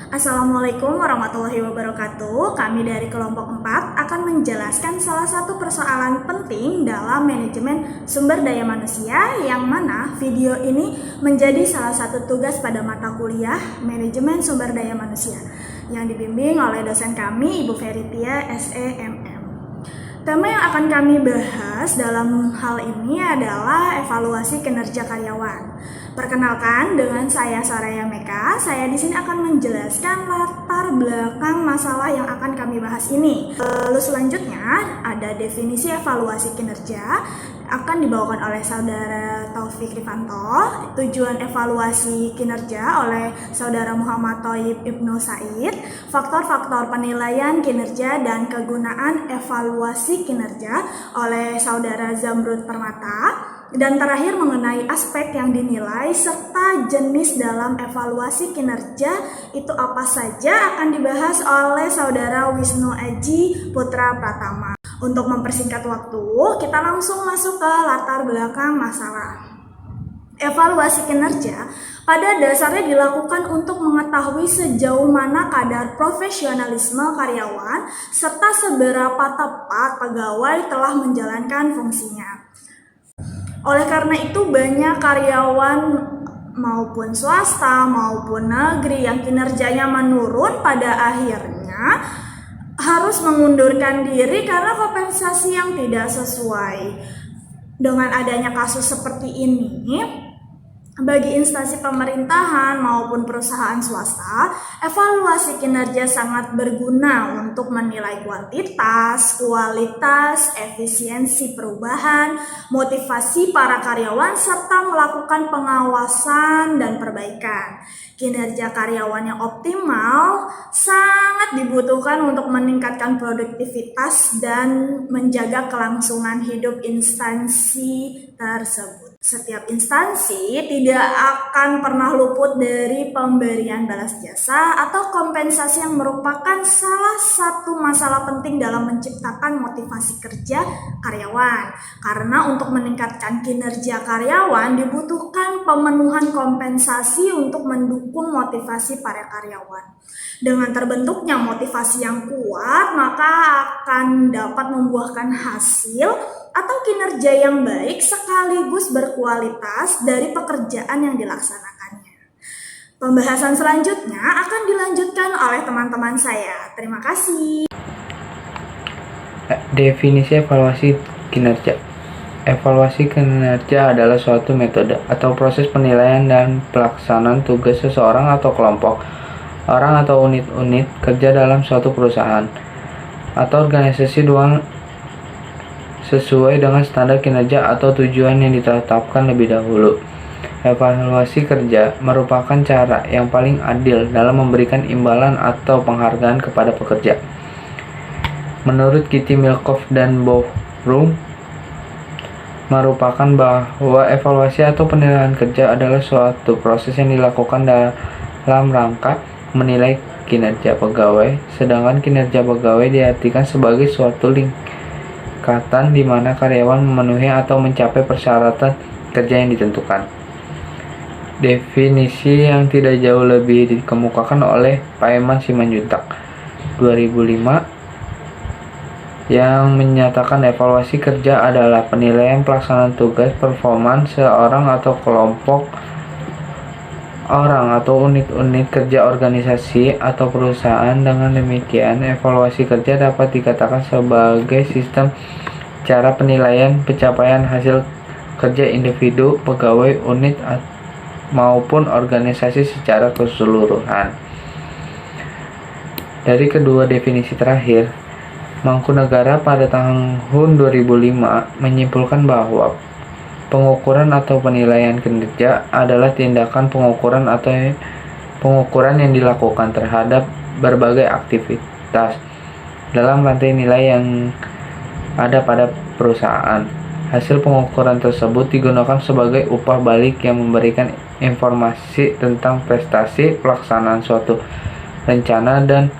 Assalamualaikum warahmatullahi wabarakatuh. Kami dari kelompok 4 akan menjelaskan salah satu persoalan penting dalam manajemen sumber daya manusia, yang mana video ini menjadi salah satu tugas pada mata kuliah manajemen sumber daya manusia yang dibimbing oleh dosen kami, Ibu Veritia SEMM. Tema yang akan kami bahas dalam hal ini adalah evaluasi kinerja karyawan. Perkenalkan, dengan saya Saraya Meka. Saya di sini akan menjelaskan latar belakang masalah yang akan kami bahas ini. Lalu selanjutnya ada definisi evaluasi kinerja akan dibawakan oleh Saudara Taufik Rifanto, tujuan evaluasi kinerja oleh Saudara Muhammad Thoib Ibnu Said, faktor-faktor penilaian kinerja dan kegunaan evaluasi kinerja oleh Saudara Zamrud Permata, dan terakhir mengenai aspek yang dinilai serta jenis dalam evaluasi kinerja itu apa saja akan dibahas oleh Saudara Wisnu Aji Putra Pratama. Untuk mempersingkat waktu, kita langsung masuk ke latar belakang masalah. Evaluasi kinerja pada dasarnya dilakukan untuk mengetahui sejauh mana kadar profesionalisme karyawan serta seberapa tepat pegawai telah menjalankan fungsinya. Oleh karena itu, banyak karyawan maupun swasta maupun negeri yang kinerjanya menurun pada akhirnya harus mengundurkan diri karena kompensasi yang tidak sesuai. Dengan adanya kasus seperti ini, bagi instansi pemerintahan maupun perusahaan swasta, evaluasi kinerja sangat berguna untuk menilai kualitas, efisiensi perubahan, motivasi para karyawan, serta melakukan pengawasan dan perbaikan. Kinerja karyawan yang optimal sangat dibutuhkan untuk meningkatkan produktivitas dan menjaga kelangsungan hidup instansi tersebut. Setiap instansi tidak akan pernah luput dari pemberian balas jasa atau kompensasi yang merupakan salah satu masalah penting dalam menciptakan motivasi kerja karyawan. Karena untuk meningkatkan kinerja karyawan dibutuhkan pemenuhan kompensasi untuk mendukung motivasi para karyawan. Dengan terbentuknya motivasi yang kuat, maka akan dapat membuahkan hasil atau kinerja yang baik sekaligus berkualitas dari pekerjaan yang dilaksanakannya. Pembahasan selanjutnya akan dilanjutkan oleh teman-teman saya. Terima kasih. Definisi evaluasi kinerja. Evaluasi kinerja adalah suatu metode atau proses penilaian dan pelaksanaan tugas seseorang atau kelompok orang atau unit-unit kerja dalam suatu perusahaan atau organisasi sesuai dengan standar kinerja atau tujuan yang ditetapkan lebih dahulu. Evaluasi kerja merupakan cara yang paling adil dalam memberikan imbalan atau penghargaan kepada pekerja. Menurut Kitty Milkov dan Bowrum, merupakan bahwa evaluasi atau penilaian kerja adalah suatu proses yang dilakukan dalam rangka menilai kinerja pegawai, sedangkan kinerja pegawai diartikan sebagai suatu lingkatan di mana karyawan memenuhi atau mencapai persyaratan kerja yang ditentukan. Definisi yang tidak jauh lebih dikemukakan oleh Paeman Simanjuntak 2005 yang menyatakan evaluasi kerja adalah penilaian pelaksanaan tugas performa seorang atau kelompok orang atau unit-unit kerja organisasi atau perusahaan. Dengan demikian, evaluasi kerja dapat dikatakan sebagai sistem cara penilaian pencapaian hasil kerja individu, pegawai, unit, maupun organisasi secara keseluruhan. Dari kedua definisi terakhir, Mangkunegara pada tahun 2005 menyimpulkan bahwa pengukuran atau penilaian kinerja adalah tindakan pengukuran yang dilakukan terhadap berbagai aktivitas dalam rantai nilai yang ada pada perusahaan. Hasil pengukuran tersebut digunakan sebagai upah balik yang memberikan informasi tentang prestasi pelaksanaan suatu rencana dan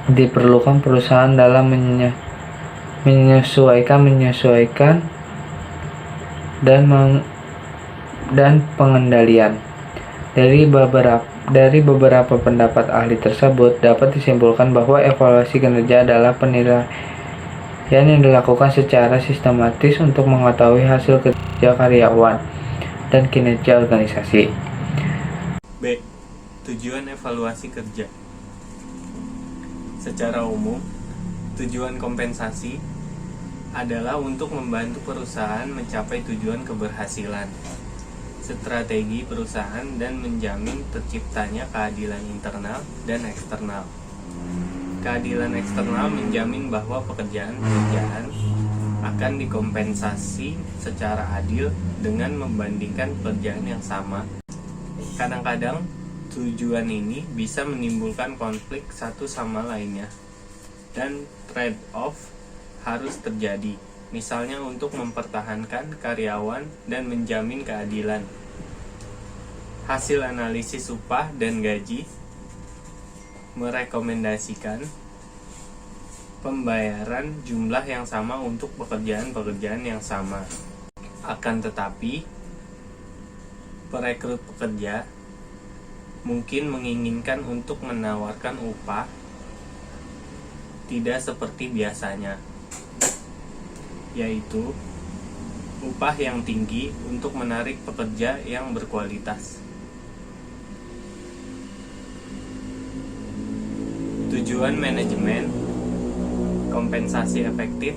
diperlukan perusahaan dalam menyesuaikan dan pengendalian. Dari Dari beberapa pendapat ahli tersebut, dapat disimpulkan bahwa evaluasi kinerja adalah penilaian yang dilakukan secara sistematis untuk mengetahui hasil kerja karyawan dan kinerja organisasi. B. Tujuan evaluasi kerja. Secara umum, tujuan kompensasi adalah untuk membantu perusahaan mencapai tujuan keberhasilan, strategi perusahaan, dan menjamin terciptanya keadilan internal dan eksternal. Keadilan eksternal menjamin bahwa pekerjaan akan dikompensasi secara adil dengan membandingkan pekerjaan yang sama. Kadang-kadang tujuan ini bisa menimbulkan konflik satu sama lainnya, dan trade-off harus terjadi, misalnya untuk mempertahankan karyawan dan menjamin keadilan. Hasil analisis upah dan gaji merekomendasikan pembayaran jumlah yang sama untuk pekerjaan-pekerjaan yang sama. Akan tetapi, perekrut pekerja mungkin menginginkan untuk menawarkan upah tidak seperti biasanya, yaitu upah yang tinggi untuk menarik pekerja yang berkualitas. Tujuan manajemen kompensasi efektif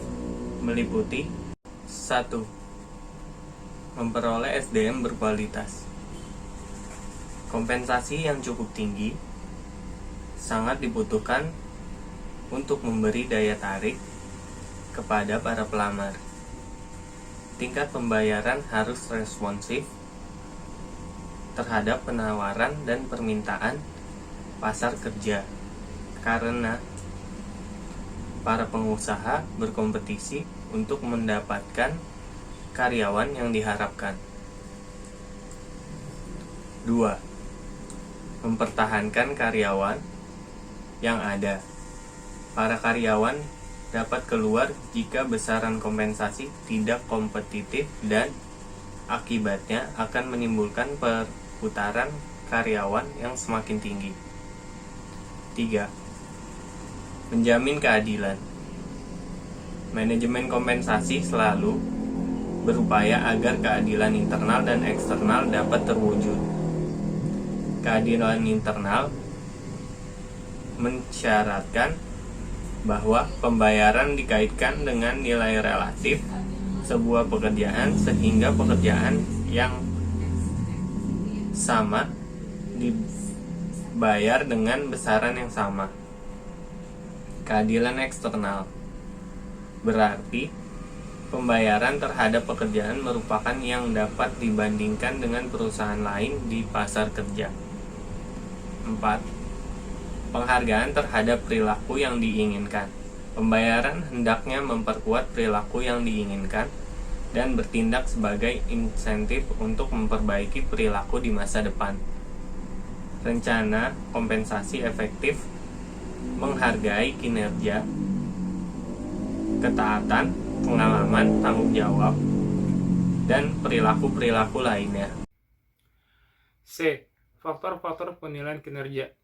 meliputi 1. Memperoleh SDM berkualitas. Kompensasi yang cukup tinggi sangat dibutuhkan untuk memberi daya tarik kepada para pelamar. Tingkat pembayaran harus responsif terhadap penawaran dan permintaan pasar kerja, karena para pengusaha berkompetisi untuk mendapatkan karyawan yang diharapkan. 2. Mempertahankan karyawan yang ada. Para karyawan dapat keluar jika besaran kompensasi tidak kompetitif dan akibatnya akan menimbulkan perputaran karyawan yang semakin tinggi. 3. Menjamin keadilan. Manajemen kompensasi selalu berupaya agar keadilan internal dan eksternal dapat terwujud. Keadilan internal mensyaratkan bahwa pembayaran dikaitkan dengan nilai relatif sebuah pekerjaan, sehingga pekerjaan yang sama dibayar dengan besaran yang sama. Keadilan eksternal berarti pembayaran terhadap pekerjaan merupakan yang dapat dibandingkan dengan perusahaan lain di pasar kerja. 4. Penghargaan terhadap perilaku yang diinginkan. Pembayaran hendaknya memperkuat perilaku yang diinginkan dan bertindak sebagai insentif untuk memperbaiki perilaku di masa depan. Rencana kompensasi efektif menghargai kinerja, ketaatan, pengalaman, tanggung jawab, dan perilaku-perilaku lainnya. C. Faktor-faktor penilaian kinerja.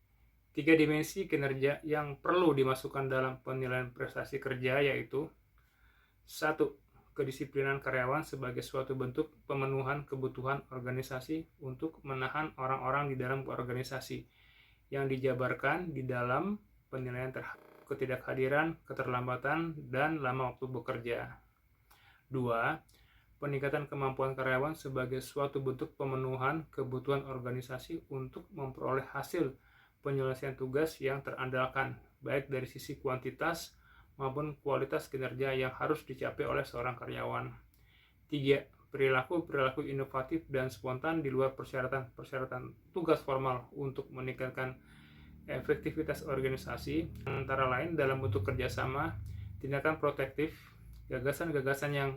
3 dimensi kinerja yang perlu dimasukkan dalam penilaian prestasi kerja yaitu 1. Kedisiplinan karyawan sebagai suatu bentuk pemenuhan kebutuhan organisasi untuk menahan orang-orang di dalam organisasi yang dijabarkan di dalam penilaian terhadap ketidakhadiran, keterlambatan, dan lama waktu bekerja. 2. Peningkatan kemampuan karyawan sebagai suatu bentuk pemenuhan kebutuhan organisasi untuk memperoleh hasil penyelesaian tugas yang terandalkan, baik dari sisi kuantitas maupun kualitas kinerja yang harus dicapai oleh seorang karyawan. 3. Perilaku-perilaku inovatif dan spontan di luar persyaratan tugas formal untuk meningkatkan efektivitas organisasi, antara lain dalam bentuk kerjasama, tindakan protektif, gagasan-gagasan yang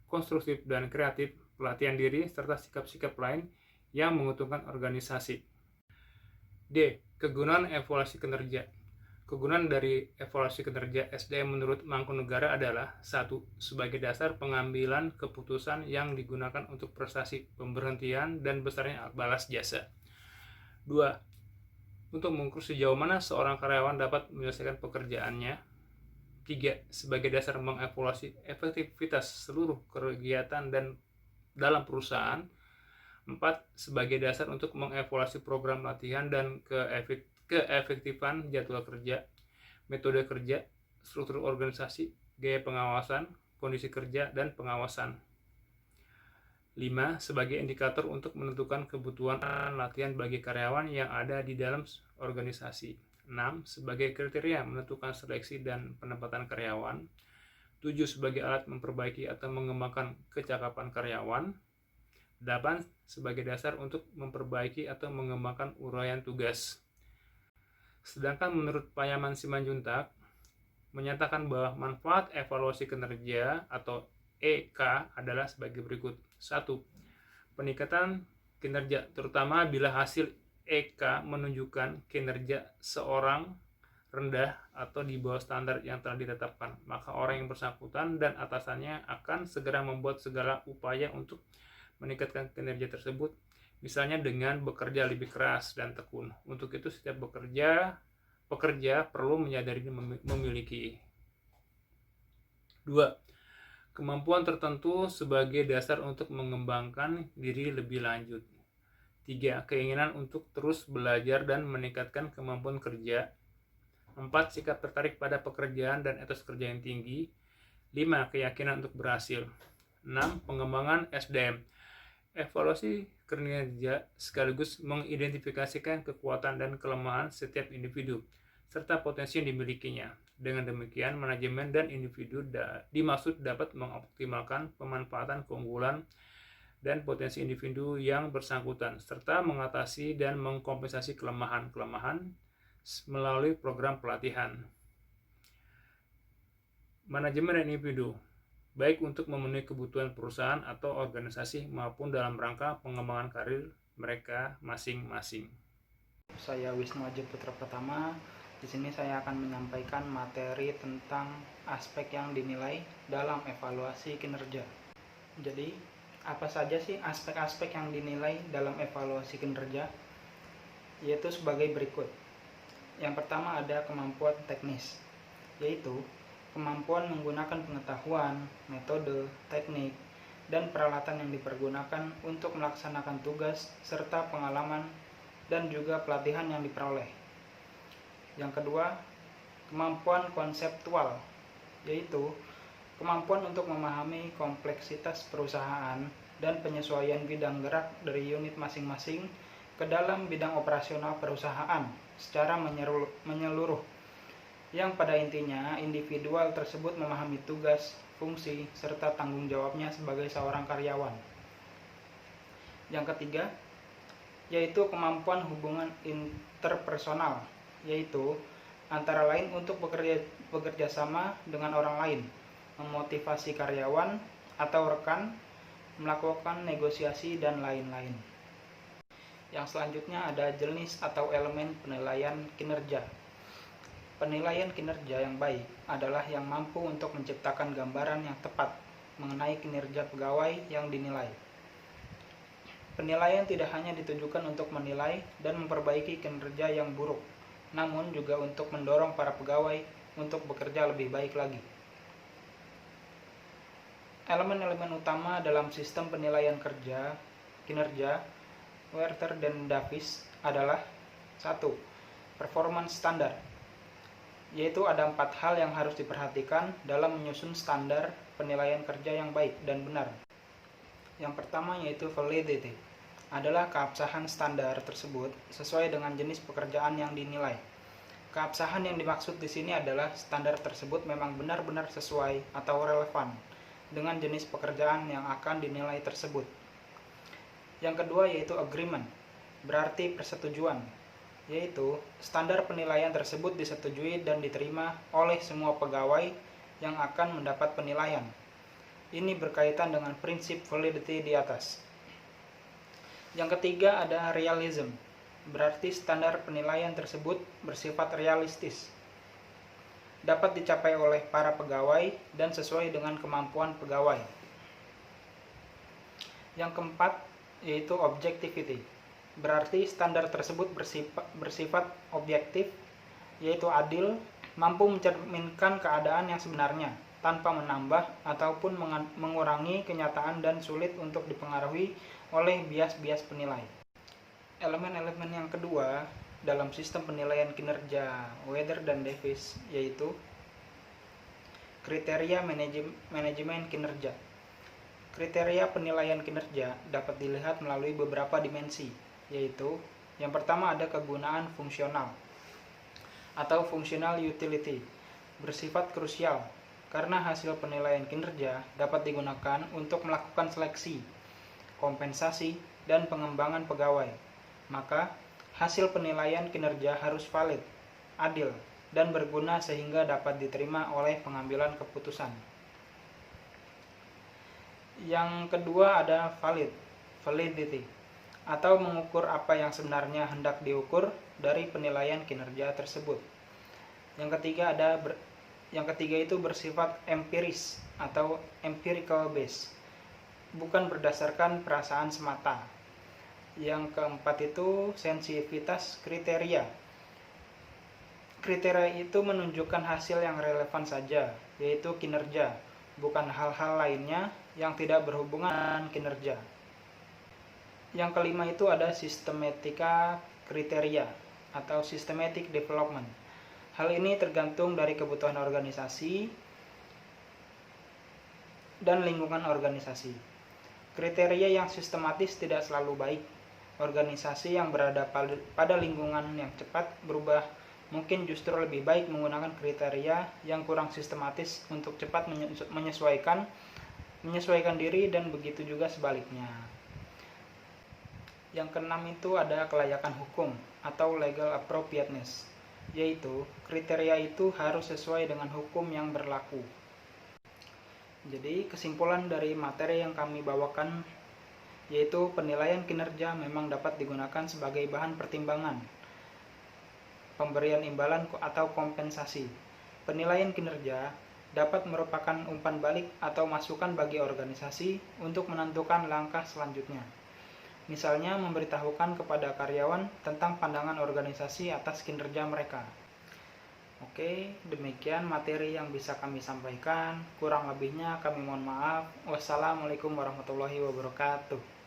konstruktif dan kreatif, pelatihan diri, serta sikap-sikap lain yang menguntungkan organisasi. D. Kegunaan evaluasi kinerja. Kegunaan dari evaluasi kinerja SDM menurut Mangkunegara adalah 1. Sebagai dasar pengambilan keputusan yang digunakan untuk prestasi, pemberhentian, dan besarnya balas jasa. 2. untuk mengukur sejauh mana seorang karyawan dapat menyelesaikan pekerjaannya. 3. Sebagai dasar mengevaluasi efektivitas seluruh kegiatan dan dalam perusahaan. 4. Sebagai dasar untuk mengevaluasi program latihan dan keefektifan jadwal kerja, metode kerja, struktur organisasi, gaya pengawasan, kondisi kerja, dan pengawasan. 5. Sebagai indikator untuk menentukan kebutuhan latihan bagi karyawan yang ada di dalam organisasi. 6. Sebagai kriteria menentukan seleksi dan penempatan karyawan. 7. Sebagai alat memperbaiki atau mengembangkan kecakapan karyawan. 8. Sebagai dasar untuk memperbaiki atau mengembangkan uraian tugas. Sedangkan menurut Payaman Simanjuntak menyatakan bahwa manfaat evaluasi kinerja atau EK adalah sebagai berikut. 1. Peningkatan kinerja, terutama bila hasil EK menunjukkan kinerja seorang rendah atau di bawah standar yang telah ditetapkan, maka orang yang bersangkutan dan atasannya akan segera membuat segala upaya untuk meningkatkan kinerja tersebut, misalnya dengan bekerja lebih keras dan tekun. Untuk itu setiap pekerja perlu menyadari dan memiliki. 2. Kemampuan tertentu sebagai dasar untuk mengembangkan diri lebih lanjut. 3. Keinginan untuk terus belajar dan meningkatkan kemampuan kerja. 4. Sikap tertarik pada pekerjaan dan etos kerja yang tinggi. 5. Keyakinan untuk berhasil. 6. Pengembangan SDM. Evaluasi kinerja sekaligus mengidentifikasikan kekuatan dan kelemahan setiap individu serta potensi yang dimilikinya. Dengan demikian, manajemen dan individu dimaksud dapat mengoptimalkan pemanfaatan keunggulan dan potensi individu yang bersangkutan, serta mengatasi dan mengkompensasi kelemahan-kelemahan melalui program pelatihan. Manajemen dan individu, baik untuk memenuhi kebutuhan perusahaan atau organisasi maupun dalam rangka pengembangan karir mereka masing-masing. Saya Wisnu Aji Putra Pratama. Di sini saya akan menyampaikan materi tentang aspek yang dinilai dalam evaluasi kinerja. Jadi, apa saja sih aspek-aspek yang dinilai dalam evaluasi kinerja? Yaitu sebagai berikut. Yang pertama ada kemampuan teknis, yaitu kemampuan menggunakan pengetahuan, metode, teknik, dan peralatan yang dipergunakan untuk melaksanakan tugas, serta pengalaman dan juga pelatihan yang diperoleh. Yang kedua, kemampuan konseptual, yaitu kemampuan untuk memahami kompleksitas perusahaan dan penyesuaian bidang gerak dari unit masing-masing ke dalam bidang operasional perusahaan secara menyeluruh, yang pada intinya individual tersebut memahami tugas, fungsi, serta tanggung jawabnya sebagai seorang karyawan. Yang ketiga, yaitu kemampuan hubungan interpersonal, yaitu antara lain untuk bekerja sama dengan orang lain, memotivasi karyawan atau rekan, melakukan negosiasi, dan lain-lain. Yang selanjutnya ada jenis atau elemen penilaian kinerja. Penilaian kinerja yang baik adalah yang mampu untuk menciptakan gambaran yang tepat mengenai kinerja pegawai yang dinilai. Penilaian tidak hanya ditujukan untuk menilai dan memperbaiki kinerja yang buruk, namun juga untuk mendorong para pegawai untuk bekerja lebih baik lagi. Elemen-elemen utama dalam sistem penilaian kinerja Werther dan Davis adalah 1. Performance standar, yaitu ada 4 hal yang harus diperhatikan dalam menyusun standar penilaian kerja yang baik dan benar. Yang pertama yaitu validity, adalah keabsahan standar tersebut sesuai dengan jenis pekerjaan yang dinilai. Keabsahan yang dimaksud di sini adalah standar tersebut memang benar-benar sesuai atau relevan dengan jenis pekerjaan yang akan dinilai tersebut. Yang kedua yaitu agreement, berarti persetujuan, yaitu standar penilaian tersebut disetujui dan diterima oleh semua pegawai yang akan mendapat penilaian. Ini berkaitan dengan prinsip validity di atas. Yang ketiga ada realism, berarti standar penilaian tersebut bersifat realistis, dapat dicapai oleh para pegawai dan sesuai dengan kemampuan pegawai. Yang keempat yaitu objectivity, Berarti standar tersebut bersifat objektif, yaitu adil, mampu mencerminkan keadaan yang sebenarnya, tanpa menambah ataupun mengurangi kenyataan dan sulit untuk dipengaruhi oleh bias-bias penilai. Elemen-elemen yang kedua dalam sistem penilaian kinerja Weather dan Davis yaitu kriteria manajemen kinerja. Kriteria penilaian kinerja dapat dilihat melalui beberapa dimensi, yaitu yang pertama ada kegunaan fungsional atau functional utility, bersifat krusial karena hasil penilaian kinerja dapat digunakan untuk melakukan seleksi, kompensasi, dan pengembangan pegawai. Maka, hasil penilaian kinerja harus valid, adil, dan berguna sehingga dapat diterima oleh pengambilan keputusan. Yang kedua ada validity, atau mengukur apa yang sebenarnya hendak diukur dari penilaian kinerja tersebut. Yang ketiga itu bersifat empiris atau empirical base, bukan berdasarkan perasaan semata. Yang keempat itu sensitivitas kriteria. Kriteria itu menunjukkan hasil yang relevan saja, yaitu kinerja, bukan hal-hal lainnya yang tidak berhubungan dengan kinerja. Yang kelima itu ada sistematika kriteria atau systematic development. Hal ini tergantung dari kebutuhan organisasi dan lingkungan organisasi. Kriteria yang sistematis tidak selalu baik. Organisasi yang berada pada lingkungan yang cepat berubah mungkin justru lebih baik menggunakan kriteria yang kurang sistematis untuk cepat menyesuaikan diri, dan begitu juga sebaliknya. Yang keenam itu ada kelayakan hukum atau legal appropriateness, yaitu kriteria itu harus sesuai dengan hukum yang berlaku. Jadi kesimpulan dari materi yang kami bawakan yaitu penilaian kinerja memang dapat digunakan sebagai bahan pertimbangan, pemberian imbalan atau kompensasi. Penilaian kinerja dapat merupakan umpan balik atau masukan bagi organisasi untuk menentukan langkah selanjutnya. Misalnya memberitahukan kepada karyawan tentang pandangan organisasi atas kinerja mereka. Oke, demikian materi yang bisa kami sampaikan. Kurang lebihnya kami mohon maaf. Wassalamualaikum warahmatullahi wabarakatuh.